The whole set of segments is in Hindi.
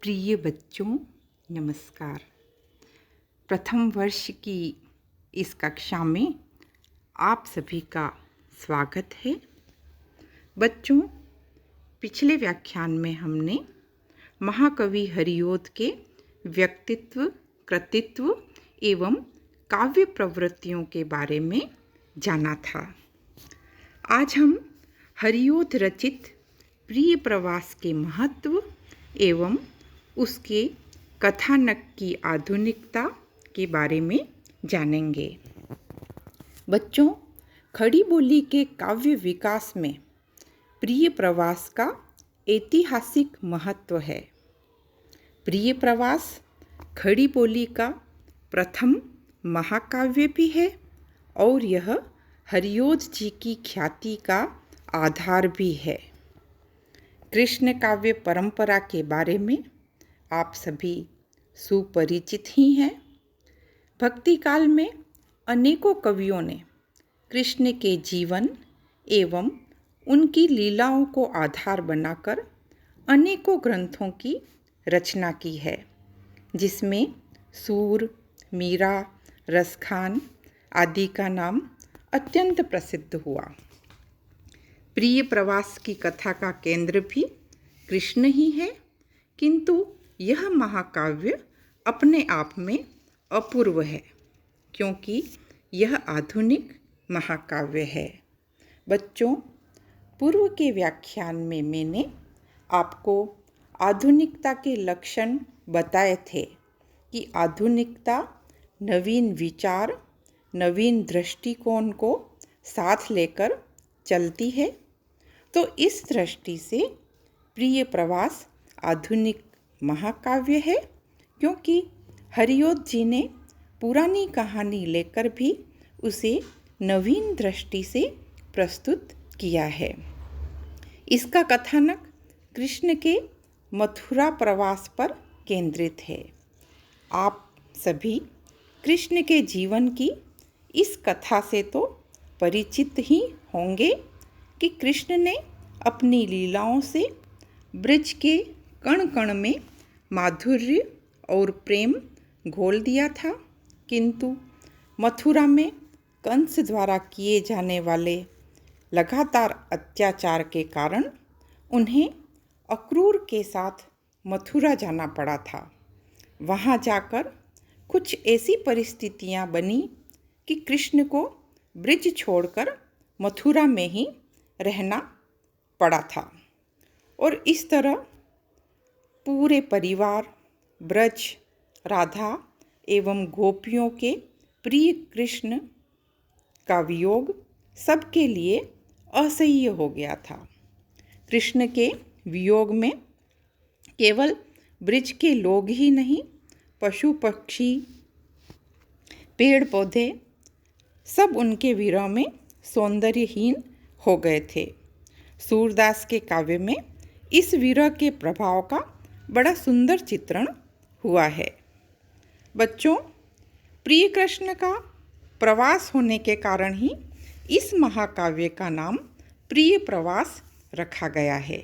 प्रिय बच्चों, नमस्कार। प्रथम वर्ष की इस कक्षा में आप सभी का स्वागत है। बच्चों, पिछले व्याख्यान में हमने महाकवि हरिऔध के व्यक्तित्व, कृतित्व एवं काव्य प्रवृत्तियों के बारे में जाना था। आज हम हरिऔध रचित प्रिय प्रवास के महत्व एवं उसके कथानक की आधुनिकता के बारे में जानेंगे। बच्चों, खड़ी बोली के काव्य विकास में प्रिय प्रवास का ऐतिहासिक महत्व है। प्रिय प्रवास खड़ी बोली का प्रथम महाकाव्य भी है और यह हरिऔध जी की ख्याति का आधार भी है। कृष्ण काव्य परंपरा के बारे में आप सभी सुपरिचित ही हैं। भक्ति काल में अनेकों कवियों ने कृष्ण के जीवन एवं उनकी लीलाओं को आधार बनाकर अनेकों ग्रंथों की रचना की है, जिसमें सूर, मीरा, रसखान आदि का नाम अत्यंत प्रसिद्ध हुआ। प्रिय प्रवास की कथा का केंद्र भी कृष्ण ही है, किंतु यह महाकाव्य अपने आप में अपूर्व है, क्योंकि यह आधुनिक महाकाव्य है। बच्चों, पूर्व के व्याख्यान में मैंने आपको आधुनिकता के लक्षण बताए थे कि आधुनिकता नवीन विचार, नवीन दृष्टिकोण को साथ लेकर चलती है। तो इस दृष्टि से प्रिय प्रवास आधुनिक महाकाव्य है, क्योंकि हरिऔध जी ने पुरानी कहानी लेकर भी उसे नवीन दृष्टि से प्रस्तुत किया है। इसका कथानक कृष्ण के मथुरा प्रवास पर केंद्रित है। आप सभी कृष्ण के जीवन की इस कथा से तो परिचित ही होंगे कि कृष्ण ने अपनी लीलाओं से ब्रज के कण कण में माधुर्य और प्रेम घोल दिया था, किंतु मथुरा में कंस द्वारा किए जाने वाले लगातार अत्याचार के कारण उन्हें अक्रूर के साथ मथुरा जाना पड़ा था। वहाँ जाकर कुछ ऐसी परिस्थितियाँ बनी कि कृष्ण को ब्रज छोड़कर मथुरा में ही रहना पड़ा था, और इस तरह पूरे परिवार, ब्रज, राधा एवं गोपियों के प्रिय कृष्ण का वियोग सबके लिए असह्य हो गया था। कृष्ण के वियोग में केवल ब्रज के लोग ही नहीं, पशु पक्षी, पेड़ पौधे सब उनके विरह में सौंदर्यहीन हो गए थे। सूरदास के काव्य में इस विरह के प्रभाव का बड़ा सुंदर चित्रण हुआ है। बच्चों, प्रिय कृष्ण का प्रवास होने के कारण ही इस महाकाव्य का नाम प्रिय प्रवास रखा गया है।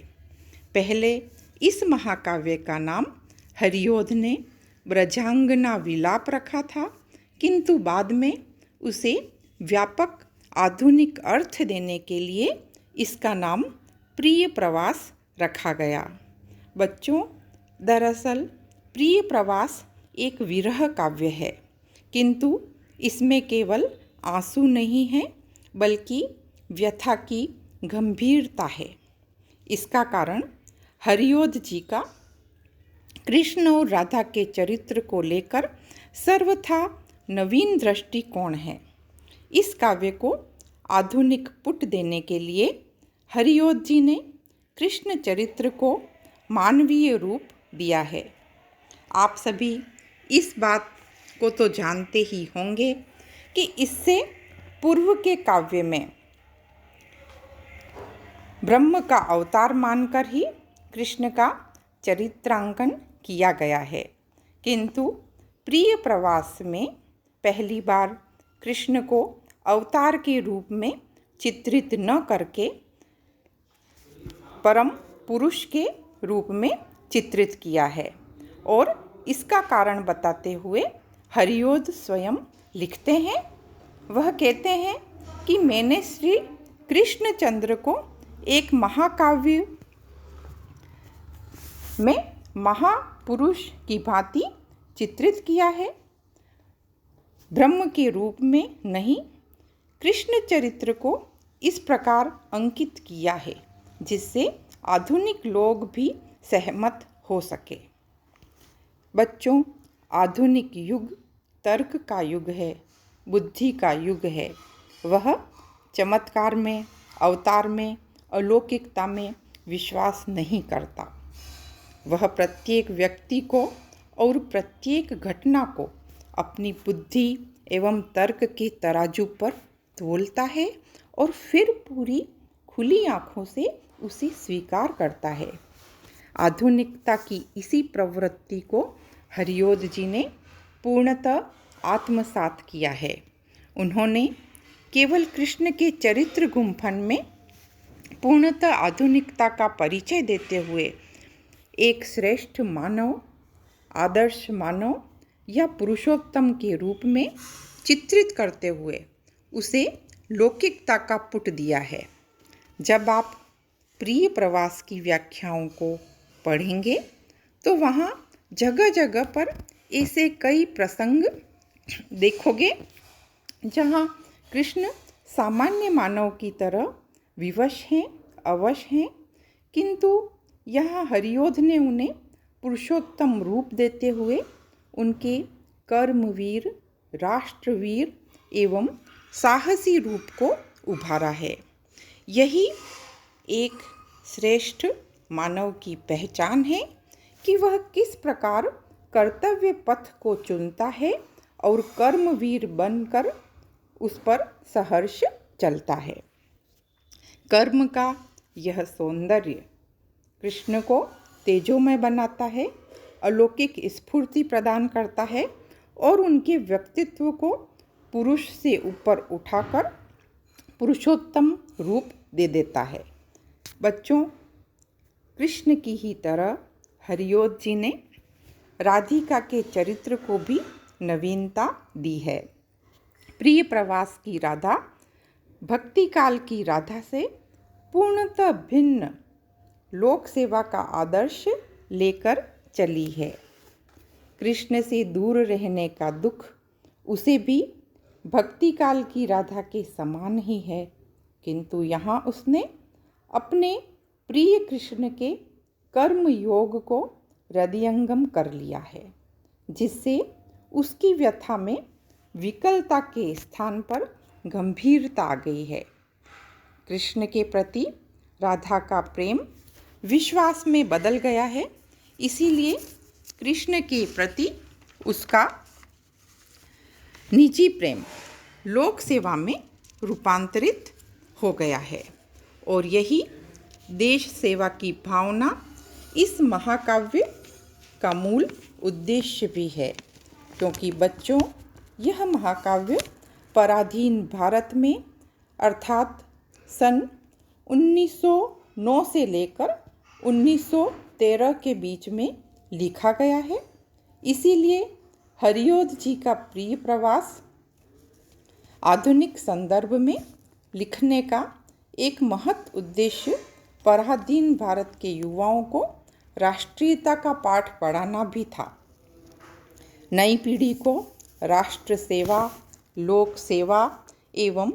पहले इस महाकाव्य का नाम हरिऔध ने ब्रजांगना विलाप रखा था, किंतु बाद में उसे व्यापक आधुनिक अर्थ देने के लिए इसका नाम प्रिय प्रवास रखा गया। बच्चों, दरअसल प्रिय प्रवास एक विरह काव्य है, किंतु इसमें केवल आंसू नहीं है, बल्कि व्यथा की गंभीरता है। इसका कारण हरिऔध जी का कृष्ण और राधा के चरित्र को लेकर सर्वथा नवीन दृष्टिकोण है। इस काव्य को आधुनिक पुट देने के लिए हरिऔध जी ने कृष्ण चरित्र को मानवीय रूप दिया है। आप सभी इस बात को तो जानते ही होंगे कि इससे पूर्व के काव्य में ब्रह्म का अवतार मानकर ही कृष्ण का चरित्रांकन किया गया है, किंतु प्रिय प्रवास में पहली बार कृष्ण को अवतार के रूप में चित्रित न करके परम पुरुष के रूप में चित्रित किया है। और इसका कारण बताते हुए हरिओद स्वयं लिखते हैं। वह कहते हैं कि मैंने श्री कृष्णचंद्र को एक महाकाव्य में महापुरुष की भांति चित्रित किया है, ब्रह्म के रूप में नहीं। कृष्ण चरित्र को इस प्रकार अंकित किया है जिससे आधुनिक लोग भी सहमत हो सके। बच्चों, आधुनिक युग तर्क का युग है, बुद्धि का युग है। वह चमत्कार में, अवतार में, अलौकिकता में विश्वास नहीं करता। वह प्रत्येक व्यक्ति को और प्रत्येक घटना को अपनी बुद्धि एवं तर्क के तराजू पर तोलता है और फिर पूरी खुली आँखों से उसे स्वीकार करता है। आधुनिकता की इसी प्रवृत्ति को हरिओद जी ने पूर्णतः आत्मसात किया है। उन्होंने केवल कृष्ण के चरित्र गुंफन में पूर्णतः आधुनिकता का परिचय देते हुए एक श्रेष्ठ मानव, आदर्श मानव या पुरुषोत्तम के रूप में चित्रित करते हुए उसे लौकिकता का पुट दिया है। जब आप प्रिय प्रवास की व्याख्याओं को पढ़ेंगे तो वहाँ जगह जगह पर ऐसे कई प्रसंग देखोगे जहाँ कृष्ण सामान्य मानव की तरह विवश हैं, अवश हैं, किंतु यहाँ हरिओद ने उन्हें पुरुषोत्तम रूप देते हुए उनके कर्मवीर, राष्ट्रवीर एवं साहसी रूप को उभारा है। यही एक श्रेष्ठ मानव की पहचान है कि वह किस प्रकार कर्तव्य पथ को चुनता है और कर्मवीर बनकर उस पर सहर्ष चलता है। कर्म का यह सौंदर्य कृष्ण को तेजोमय बनाता है, अलौकिक स्फूर्ति प्रदान करता है और उनके व्यक्तित्व को पुरुष से ऊपर उठाकर पुरुषोत्तम रूप दे देता है। बच्चों, कृष्ण की ही तरह हरिओद जी ने राधिका के चरित्र को भी नवीनता दी है। प्रिय प्रवास की राधा भक्ति काल की राधा से पूर्णतः भिन्न लोक सेवा का आदर्श लेकर चली है। कृष्ण से दूर रहने का दुख उसे भी भक्ति काल की राधा के समान ही है, किंतु यहाँ उसने अपने प्रिय कृष्ण के कर्म योग को हृदयंगम कर लिया है, जिससे उसकी व्यथा में विकलता के स्थान पर गंभीरता आ गई है। कृष्ण के प्रति राधा का प्रेम विश्वास में बदल गया है, इसीलिए कृष्ण के प्रति उसका निजी प्रेम लोक सेवा में रूपांतरित हो गया है। और यही देश सेवा की भावना इस महाकाव्य का मूल उद्देश्य भी है, क्योंकि बच्चों, यह महाकाव्य पराधीन भारत में अर्थात सन 1909 से लेकर 1913 के बीच में लिखा गया है। इसीलिए हरिओद जी का प्रिय प्रवास आधुनिक संदर्भ में लिखने का एक महत्व उद्देश्य पराधीन भारत के युवाओं को राष्ट्रीयता का पाठ पढ़ाना भी था। नई पीढ़ी को राष्ट्र सेवा, लोक सेवा एवं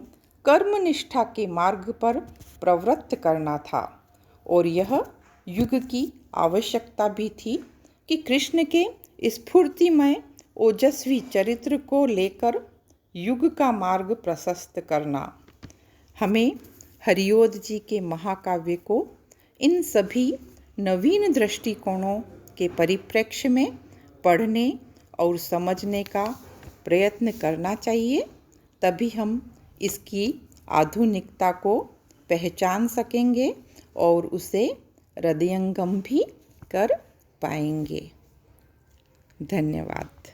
कर्मनिष्ठा के मार्ग पर प्रवृत्त करना था। और यह युग की आवश्यकता भी थी कि कृष्ण के स्फूर्तिमय ओजस्वी चरित्र को लेकर युग का मार्ग प्रशस्त करना। हमें हरिओद जी के महाकाव्य को इन सभी नवीन दृष्टिकोणों के परिप्रेक्ष्य में पढ़ने और समझने का प्रयत्न करना चाहिए, तभी हम इसकी आधुनिकता को पहचान सकेंगे और उसे हृदयंगम भी कर पाएंगे। धन्यवाद।